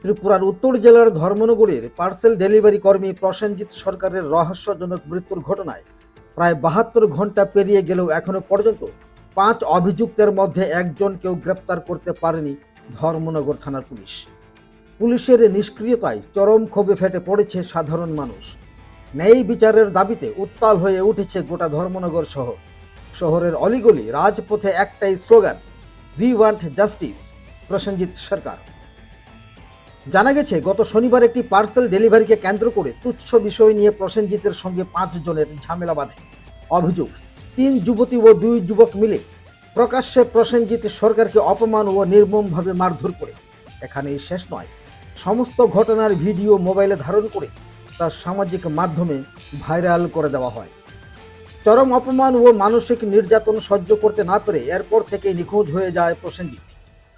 ত্রিপুরার উত্তর জেলার ধর্মনগরের পার্সেল ডেলিভারি কর্মী প্রসেনজিৎ সরকারের রহস্যজনক মৃত্যুর ঘটনায় প্রায় ৭২ ঘন্টা পেরিয়ে গেলেও এখনো পর্যন্ত ৫ অভিযুক্তের মধ্যে একজনকেও গ্রেপ্তার করতে পারেনি ধর্মনগর থানার পুলিশ। পুলিশের নিষ্ক্রিয়তায় চরম ক্ষোভে ফেটে পড়েছে সাধারণ মানুষ। ন্যায় বিচারের দাবিতে উত্তাল হয়ে উঠেছে গোটা ধর্মনগর শহর। শহরের অলিগলি রাজপথে একটাই slogan, we want justice, Prosenjit Sarkar. জানা গেছে গত শনিবার একটি পার্সেল ডেলিভারিকে কেন্দ্র করে তুচ্ছ বিষয় নিয়ে প্রসেনজিতের সঙ্গে ৫ জনের ঝামেলা বাঁধে। অভিযোগ, ৩ যুবতী ও ২ যুবক মিলে প্রকাশ্যে প্রসেনজিৎ সরকারকে অপমান ও নির্মমভাবে মারধর করে। এখানেই শেষ নয়, সমস্ত ঘটনার ভিডিও মোবাইলে ধারণ করে তা সামাজিক মাধ্যমে ভাইরাল করে দেওয়া হয়। চরম অপমান ও মানসিক নির্যাতন সহ্য করতে না পেরে এরপর থেকেই নিখোঁজ হয়ে যায় প্রসেনজিৎ।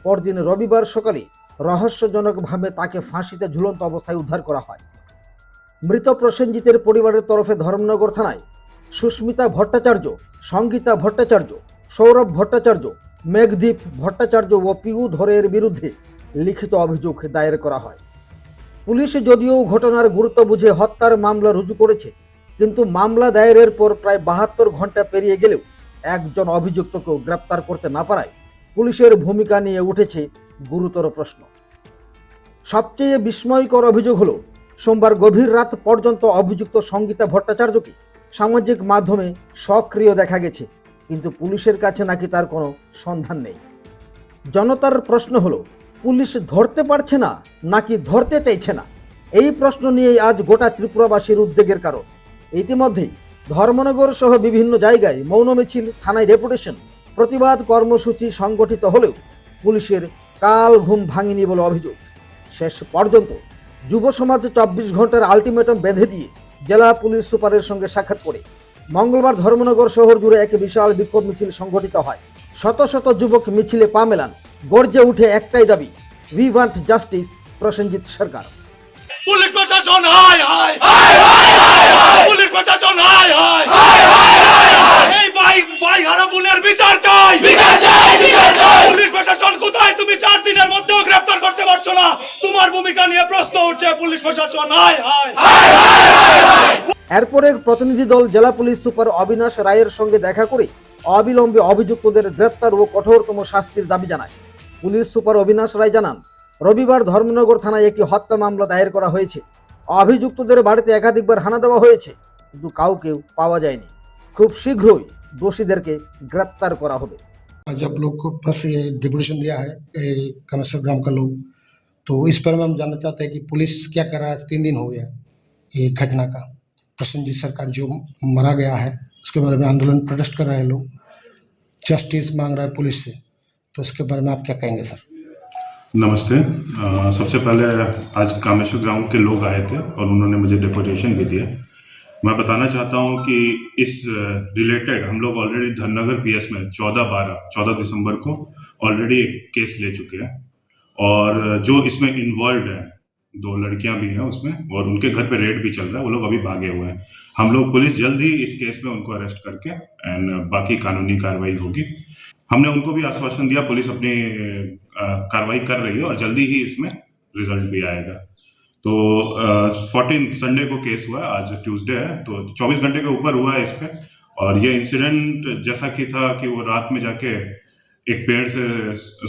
পরদিন রবিবার সকালে রহস্যজনকভাবে তাকে ফাঁসিতে ঝুলন্ত অবস্থায় উদ্ধার করা হয়। মৃত প্রসেনজিতের পরিবারের তরফে ধর্মনগর থানায় সুস্মিতা ভট্টাচার্য, সঙ্গীতা ভট্টাচার্য, সৌরভ ভট্টাচার্য, মেঘদীপ ভট্টাচার্য ও পিউ ধরের বিরুদ্ধে লিখিত অভিযোগ দায়ের করা হয়। পুলিশ যদিও ঘটনার গুরুত্ব বুঝে হত্যার মামলা রুজু করেছে, কিন্তু মামলা দায়েরের পর প্রায় ৭২ ঘন্টা পেরিয়ে গেলেও একজন অভিযুক্তকেও গ্রেপ্তার করতে না পারায় পুলিশের ভূমিকা নিয়ে উঠেছে গুরুতর প্রশ্ন। সবচেয়ে বিস্ময়কর অভিযোগ হলো, সোমবার গভীর রাত পর্যন্ত অভিযুক্ত সঙ্গীতা ভট্টাচার্যকে সামাজিক মাধ্যমে সক্রিয় দেখা গেছে, কিন্তু পুলিশের কাছে নাকি তার কোনো সন্ধান নেই। জনতার প্রশ্ন হলো, পুলিশ ধরতে পারছে না নাকি ধরতে চাইছে না? এই প্রশ্ন নিয়েই আজ গোটা ত্রিপুরাবাসীর উদ্বেগের কারণ। ইতিমধ্যেই ধর্মনগর সহ বিভিন্ন জায়গায় মৌন মিছিল, থানায় ডেপুটেশন, প্রতিবাদ কর্মসূচি সংগঠিত হলেও পুলিশের কাল ঘুম ভাঙেনি বলে অভিযোগ। শেষ পর্যন্ত যুব সমাজ ২৪ ঘন্টার আলটিমেটাম বেঁধে দিয়ে জেলা পুলিশ সুপারের সঙ্গে সাক্ষাৎ করে মঙ্গলবার ধর্মনগর শহর জুড়ে এক বিশাল বিক্ষোভ মিছিল সংগঠিত হয়। শত শত যুবক মিছিলে পা মেলান, গর্জে উঠে একটাই দাবি, we want justice, Prosenjit Sarkar. Police প্রশাসন হায় হায় হায় হায় হায় হায়, পুলিশ প্রশাসন হায় হায় হায় হায় হায় হায়, এই ভাই হারা বোনের বিচার চাই, বিচার চাই, বিচার চাই। পুলিশ প্রশাসন কোথায়? তুমি ৪ দিনের মধ্যেও গ্রেফতার করতে পারছো না। তোমার ভূমিকা নিয়ে প্রশ্ন উঠছে। পুলিশ প্রশাসন হায় হায় হায় হায় হায় হায়। এরপরে প্রতিনিধি দল জেলা পুলিশ সুপার অবিনাশ রায়ের সঙ্গে দেখা করে অবিলম্বে অভিযুক্তদের গ্রেপ্তার ও কঠোরতম শাস্তির দাবি জানায়। পুলিশ সুপার অবিনাশ রায় জানান, রবিবার ধর্মনগর থানায় একটি হত্যা মামলা দায়ের করা হয়েছে। অভিযুক্তদের বাড়িতে একাধিকবার হানা দেওয়া হয়েছে, কিন্তু কাউকেও পাওয়া যায়নি। খুব শীঘ্রই দোষীদেরকে গ্রেপ্তার করা হবে। आज आप लोग को बस ये डिपुटेशन दिया है कमिश्नर ग्राम का लोग, तो इस पर हम जानना चाहते हैं कि पुलिस क्या कर रहा है। 3 दिन हो गया ये घटना का, प्रसन्नजीत सरकार जो मरा गया है उसके बारे में आंदोलन प्रोटेस्ट कर रहे हैं लोग, जस्टिस मांग रहा है पुलिस से, तो इसके बारे में आप क्या कहेंगे सर? नमस्ते। सबसे पहले आज कामेश्वर ग्राम के लोग आए थे और उन्होंने मुझे डिपोटेशन भी दिया। मैं बताना चाहता हूं कि इस रिलेटेड हम लोग ऑलरेडी धर्मनगर पीएस में 14 दिसंबर को ऑलरेडी एक केस ले चुके हैं, और जो इसमें इन्वॉल्व है 2 लड़कियां भी हैं उसमें, और उनके घर पे रेड भी चल रहा है। वो लोग अभी भागे हुए हैं। हम लोग पुलिस जल्द ही इस केस में उनको अरेस्ट करके एंड बाकी कानूनी कार्रवाई होगी। हमने उनको भी आश्वासन दिया, पुलिस अपनी कार्रवाई कर रही है और जल्दी ही इसमें रिजल्ट भी आएगा। तो 14 संडे को केस हुआ, आज ट्यूसडे है, तो 24 घंटे के ऊपर हुआ है इस पे। और ये इंसिडेंट जैसा कि था कि वो रात में जाके एक पेड़ से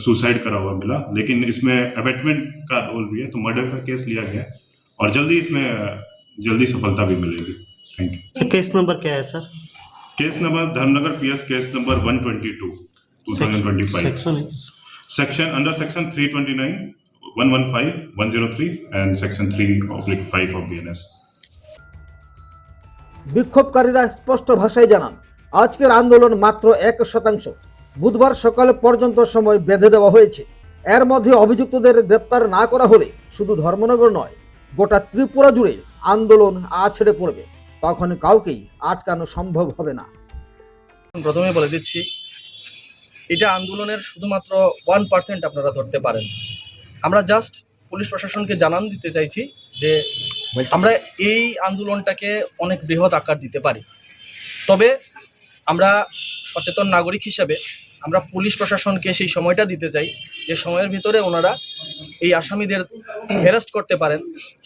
सुसाइड करा हुआ मिला, लेकिन इसमें अबेटमेंट का रोल भी है, तो मर्डर का केस लिया गया और जल्दी सफलता भी मिलेगी। Thank you. केस नंबर क्या है sir? Case number Dharmanagar PS case number 122 2025, section under section 329, 115, 103 and section 3/5 of BNS। বিক্ষোভকারীরা স্পষ্ট ভাষায় জানান, আজকের আন্দোলন মাত্র 1%। বুধবার সকাল পর্যন্ত সময় বেঁধে দেওয়া হয়েছে। এর মধ্যে অভিযুক্তদের গ্রেপ্তার না করা হলে শুধু ধর্মনগর নয়, গোটা ত্রিপুরা জুড়ে আন্দোলন আছড়ে পড়বে। তখন কাউকেই আটকানো সম্ভব হবে না। প্রথমে বলে দিচ্ছি, এটা আন্দোলনের শুধুমাত্র 1% আপনারা ধরতে পারেন। আমরা জাস্ট পুলিশ প্রশাসনকে জানান দিতে চাইছি যে আমরা এই আন্দোলনটাকে অনেক বৃহৎ আকার দিতে পারি। তবে আমরা সচেতন নাগরিক হিসাবে আমরা পুলিশ প্রশাসনকে সেই সময়টা দিতে চাই যে সময়ের ভিতরে ওনারা এই আসামিদের অ্যারেস্ট করতে পারেন,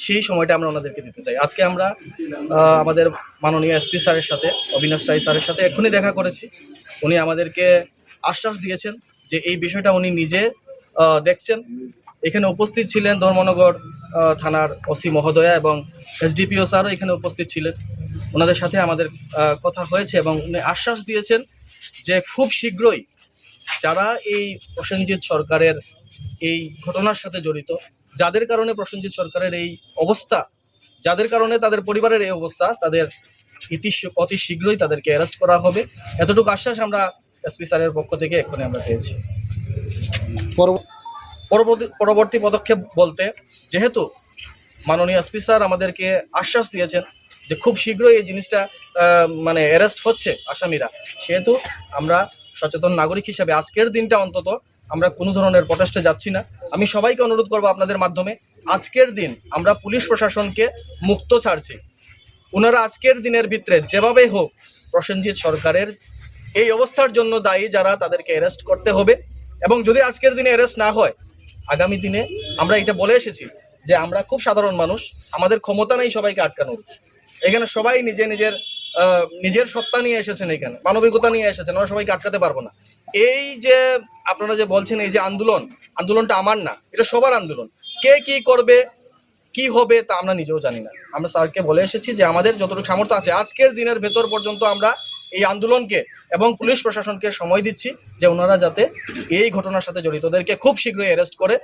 সেই সময়টা আমরা ওনাদেরকে দিতে চাই। আজকে আমরা আমাদের মাননীয় এসপি স্যারের সাথে, অবিনাশ রায় স্যারের সাথে এক্ষুনি দেখা করেছি। উনি আমাদেরকে আশ্বাস দিয়েছেন যে এই বিষয়টা উনি নিজে দেখছেন। এখানে উপস্থিত ছিলেন ধর্মনগর থানার ওসি মহোদয়া এবং এসডিপিও স্যারও এখানে উপস্থিত ছিলেন। ওনাদের সাথে আমাদের কথা হয়েছে এবং উনি আশ্বাস দিয়েছেন যে খুব শীঘ্রই যারা এই প্রসেনজিৎ সরকারের এই ঘটনার সাথে জড়িত, যাদের কারণে প্রসেনজিৎ সরকারের এই অবস্থা, যাদের কারণে তাদের পরিবারের এই অবস্থা, তাদের অতি শীঘ্রই তাদেরকে অ্যারেস্ট করা হবে। এতটুকু আশ্বাস আমরা এসপি স্যারের পক্ষ থেকে এক্ষুনি আমরা পেয়েছি। পরবর্তী পদক্ষেপ বলতে, যেহেতু মাননীয় এসপি স্যার আমাদেরকে আশ্বাস দিয়েছেন যে খুব শীঘ্রই এই জিনিসটা মানে অ্যারেস্ট হচ্ছে আসামিরা, সেহেতু আমরা সচেতন নাগরিক হিসেবে আজকের দিনটা অন্তত আমরা কোনো ধরনের প্রটেস্টে যাচ্ছি না। আমি সবাইকে অনুরোধ করবো আপনাদের মাধ্যমে, আজকের দিন আমরা পুলিশ প্রশাসনকে মুক্ত ছাড়ছি। ওনারা আজকের দিনের ভিতরে যেভাবে হোক প্রসেনজিৎ সরকারের এই অবস্থার জন্য দায়ী যারা, তাদেরকে অ্যারেস্ট করতে হবে। এবং যদি আজকের দিনে অ্যারেস্ট না হয়, আগামী দিনে আমরা এটা বলে এসেছি যে আমরা খুব সাধারণ মানুষ, আমাদের ক্ষমতা নেই সবাইকে আটকানোর। এখানে সবাই নিজের সত্তা নিয়ে এসেছেন, এখানে মানবিকতা নিয়ে এসেছেন, আমরা সবাইকে আটকাতে পারবো না। এই যে আপনারা যে বলছেন এই যে আন্দোলনটা আমার না, এটা সবার আন্দোলন। কে কি করবে, কি হবে তা আমরা নিজেও জানি না। আমরা স্যারকে বলে এসেছি যে আমাদের যতটুকু সামর্থ্য আছে আজকের দিনের ভেতর পর্যন্ত আমরা এই আন্দোলনকে এবং পুলিশ প্রশাসনকে সময় দিচ্ছি যে ওনারা যাতে এই ঘটনার সাথে জড়িতদেরকে খুব শীঘ্রই অ্যারেস্ট করে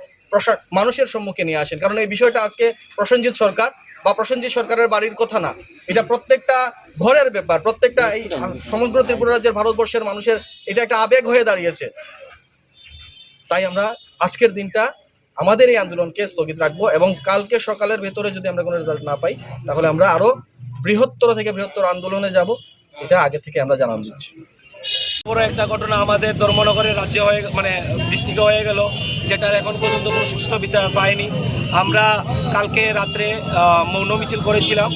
মানুষের সম্মুখে নিয়ে আসেন। কারণ এই বিষয়টা আজকে প্রসেনজিৎ সরকার বা প্রসেনজিৎ সরকারের বাড়ির কথা না, এটা প্রত্যেকটা ঘরের ব্যাপার, প্রত্যেকটা এই সমগ্র ত্রিপুরা রাজ্যের, ভারতবর্ষের মানুষের এটা একটা আবেগ হয়ে দাঁড়িয়েছে। তাই আমরা আজকের দিনটা আমাদের এই আন্দোলনকে স্থগিত রাখবো এবং কালকে সকালের ভেতরে যদি আমরা কোনো রেজাল্ট না পাই, তাহলে আমরা আরো বৃহত্তর আন্দোলনে যাব। এটা আগে থেকে আমরা জানান দিচ্ছি। বড় একটা ঘটনা আমাদের ধর্মনগরের রাজ্যে ডিস্ট্রিক্টে হয়ে গেল, যেটার এখন পর্যন্ত কোনো সুষ্ঠু বিচার পায়নি। আমরা কালকে রাত্রে মৌন মিছিল করেছিলাম।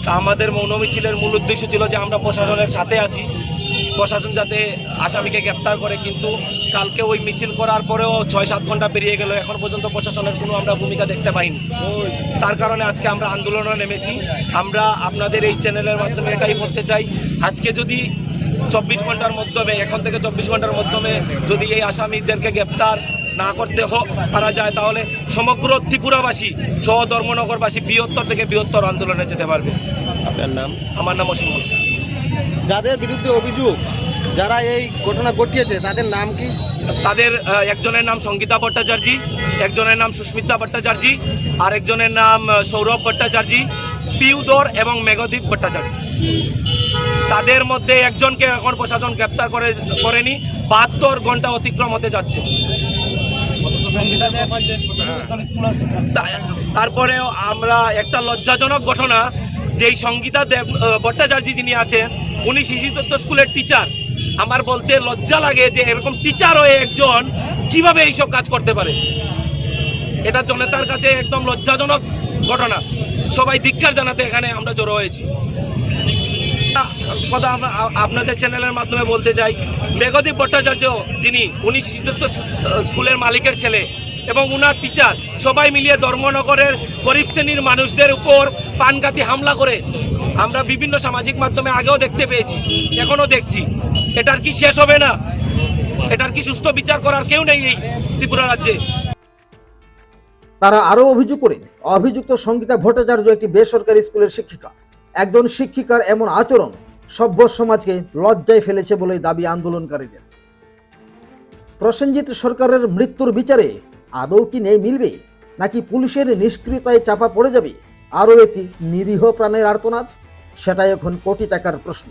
তা আমাদের মৌন মিছিলের মূল উদ্দেশ্য ছিল যে আমরা প্রশাসনের সাথে আছি, প্রশাসন যাতে আসামিকে গ্রেপ্তার করে। কিন্তু কালকে ওই মিছিল করার পরেও 6-7 ঘন্টা পেরিয়ে গেল, এখন পর্যন্ত প্রশাসনের কোনো আমরা ভূমিকা দেখতে পাইনি। তার কারণে আজকে আমরা আন্দোলনে নেমেছি। আমরা আপনাদের এই চ্যানেলের মাধ্যমে এটাই বলতে চাই, আজকে যদি 24 ঘন্টার মাধ্যমে, এখন থেকে 24 ঘন্টার মাধ্যমে যদি এই আসামিদেরকে গ্রেপ্তার না করতে পারা যায়, তাহলে সমগ্র ত্রিপুরাবাসী, ধর্মনগরবাসী বৃহত্তর থেকে বৃহত্তর আন্দোলনে যেতে পারবে। আপনার নাম? আমার নাম অসীমল। যাদের বিরুদ্ধে অভিযোগ, যারা এই ঘটনা ঘটিয়েছে, তাদের নাম কি? তাদের একজনের নাম সঙ্গীতা ভট্টাচার্য, একজনের নাম সুস্মিতা ভট্টাচার্য, আর একজনের নাম সৌরভ ভট্টাচার্য, পিউদর এবং মেঘদীপ ভট্টাচার্য। তাদের মধ্যে একজনকে এখন প্রশাসন গ্রেপ্তার করেনি, 72 ঘন্টা অতিক্রম হতে যাচ্ছে। তারপরেও আমরা একটা লজ্জাজনক ঘটনা, যেই সঙ্গীতা ভট্টাচার্য যিনি আছেন, উনি শিশুতত্ত্ব স্কুলের টিচার। আমার বলতে লজ্জা লাগে যে এরকম টিচার হয়ে একজন কিভাবে এইসব কাজ করতে পারে। এটা জনতার কাছে একদম লজ্জাজনক ঘটনা। সবাই ধিক্কার জানাতে এখানে আমরা জড়ো হয়েছি। কথা আমরা আপনাদের চ্যানেলের মাধ্যমে বলতে চাই, মেঘদীপ ভট্টাচার্য উনি শিশুতত্ত্ব স্কুলের মালিকের ছেলে এবং উনার টিচার, সবাই মিলিয়ে ধর্মনগরের গরিব শ্রেণীর মানুষদের উপর প্রাণঘাতী হামলা করে আমরা বিভিন্ন সামাজিক মাধ্যমে আগেও দেখতে পেয়েছি, এখনও দেখছি। এটার কি শেষ হবে না? এটার কি সুষ্ঠু বিচার করার কেউ নেই এই ত্রিপুরা রাজ্যে? তারা আরও অভিযোগ করেন, অভিযুক্ত সঙ্গীতা ভট্টাচার্য একটি বেসরকারি স্কুলের শিক্ষিকা। একজন শিক্ষিকার এমন আচরণ সভ্য সমাজকে লজ্জায় ফেলেছে বলে দাবি আন্দোলনকারীদের। প্রসেনজিৎ সরকারের মৃত্যুর বিচারে আদৌ কি নেই মিলবে, নাকি পুলিশের নিষ্ক্রিয়তায় চাপা পড়ে যাবে আরও একটি নিরীহ প্রাণের আর্তনাদ? সেটাই এখন কোটি টাকার প্রশ্ন।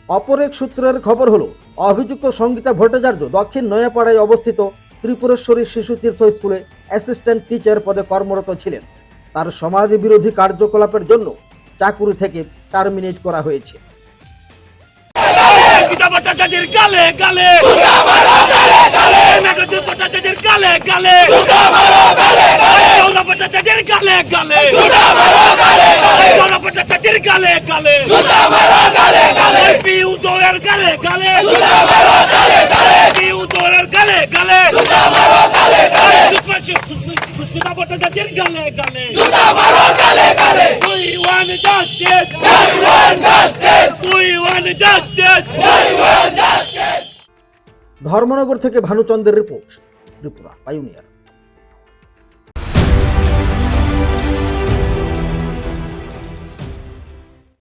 অপর এক সূত্রের খবর হলো, অভিযুক্ত সঙ্গীতা ভট্টাচার্য দক্ষিণ নয়াপাড়ায় অবস্থিত ত্রিপুরেশ্বরী শিশু তীর্থ স্কুলে অ্যাসিস্ট্যান্ট টিচার পদে কর্মরত ছিলেন। তার সমাজ বিরোধী কার্যকলাপের জন্য চাকুরি থেকে টার্মিনেট করা হয়েছে। ভট্টাচার্যের গালে গালে, মেঘদীপ ভট্টাচার্যের গালে গালে, সৌরভ ভট্টাচার্যের গালে গালে, সৌরভ ভট্টাচার্যের গালে গালে, পিউদরের গালে গালে, পিউদরের গালে গালে, সুস্মিতা ছাত্রছাত্রীর গালে গালে জুতা মারো গালে গালে we want justice we want justice Dharmanagar থেকে ভানুচন্দ্রের রিপোর্ট ত্রিপুরা পাইওনিয়ার।